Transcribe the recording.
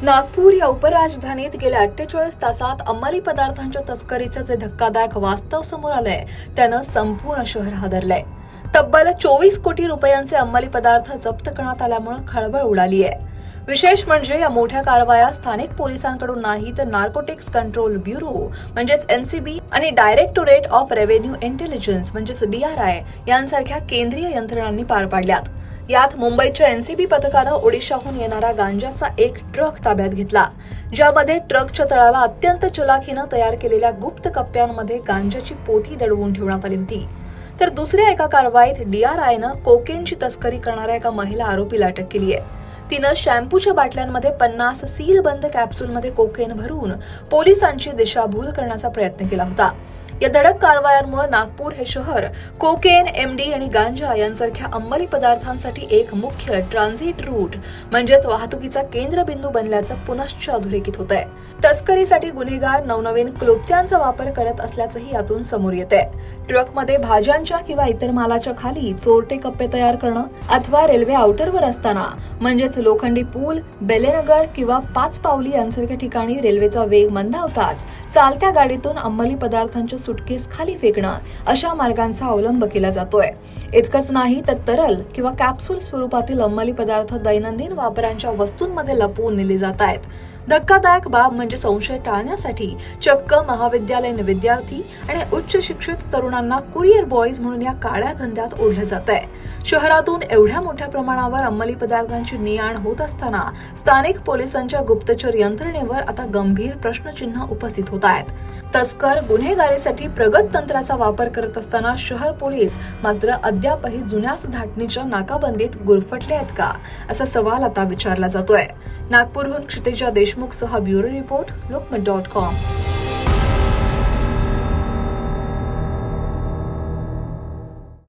नागपूर या उपराजधानीत गेल्या 48 तासात अंमली पदार्थांच्या तस्करीचं जे धक्कादायक वास्तव समोर आलंय त्यानं संपूर्ण शहर हादरलंय. तब्बल 24 कोटी रुपयांचे अंमली पदार्थ जप्त करण्यात आल्यामुळे खळबळ उडाली आहे. विशेष म्हणजे या मोठ्या कारवाया स्थानिक पोलिसांकडून नाही तर नार्कोटिक्स कंट्रोल ब्युरो म्हणजेच एनसीबी आणि डायरेक्टोरेट ऑफ रेव्हेन्यू इंटेलिजन्स म्हणजेच DRI यांसारख्या केंद्रीय यंत्रणांनी पार पाडल्यात. यात मुंबईच्या एनसीबी पथकानं ओडिशाहून येणारा गांजाचा एक ट्रक ताब्यात घेतला, ज्यामध्ये ट्रकच्या तळाला अत्यंत चलाखीनं तयार केलेल्या गुप्त कप्प्यांमध्ये गांजाची पोथी दडवून ठेवण्यात आली होती. तर दुसऱ्या एका कारवाईत DRIनं कोकेनची तस्करी करणाऱ्या एका महिला आरोपीला अटक केली आहे. तिनं शॅम्पूच्या बाटल्यांमध्ये 50 सीलबंद कॅप्सूलमध्ये कोकेन भरून पोलिसांची दिशाभूल करण्याचा प्रयत्न केला होता. या धडक कारवायांमुळे नागपूर हे शहर कोकेन, MD आणि गांजा यांसारख्या अंमली पदार्थांसाठी एक मुख्य ट्रान्झिट रूट म्हणजेच वाहतुकीचा केंद्रबिंदू बनल्याचं पुनश्च अधोरेखित होत आहे. तस्करीसाठी गुन्हेगार नवनवीन क्लुप्त्यांचा वापर करत असल्याचंही यातून समोर येते. ट्रकमध्ये भाज्यांच्या किंवा इतर मालाच्या खाली चोरटे कप्पे तयार करणं अथवा रेल्वे आउटरवर असताना म्हणजेच लोखंडी पूल, बेलेनगर किंवा पाचपावली यांसारख्या ठिकाणी रेल्वेचा वेग मंदावताच चालत्या गाडीतून अंमली पदार्थांच्या सुटकेस खाली फेकणं अशा मार्गांचा अवलंब केला जातोय. इतकंच नाही तर तरल किंवा कॅप्सूल स्वरूपातील अंमली पदार्थ दैनंदिन वापरांच्या वस्तूंमध्ये लपवून नेले जात आहेत. धक्कादायक बाब म्हणजे संशय टाळण्यासाठी चक्क महाविद्यालयीन विद्यार्थी आणि उच्च शिक्षित तरुणांना कुरिअर बॉयज म्हणून या काळ्या धंद्यात ओढलं जात आहे. शहरातून एवढ्या मोठ्या प्रमाणावर अंमली पदार्थांची ने-आण होत असताना स्थानिक पोलिसांच्या गुप्तचर यंत्रणेवर आता गंभीर प्रश्नचिन्ह उपस्थित होत आहेत. तस्कर गुन्हेगारीसाठी प्रगत तंत्राचा वापर करत असताना शहर पोलीस मात्र अद्यापही जुन्याच धाटणीच्या नाकाबंदीत गुरफटले आहेत का, असा सवाल आता विचारला जातोय. नागपूरहून क्षितिजा देशमुख सह ब्युरो रिपोर्ट, लोकमत.com.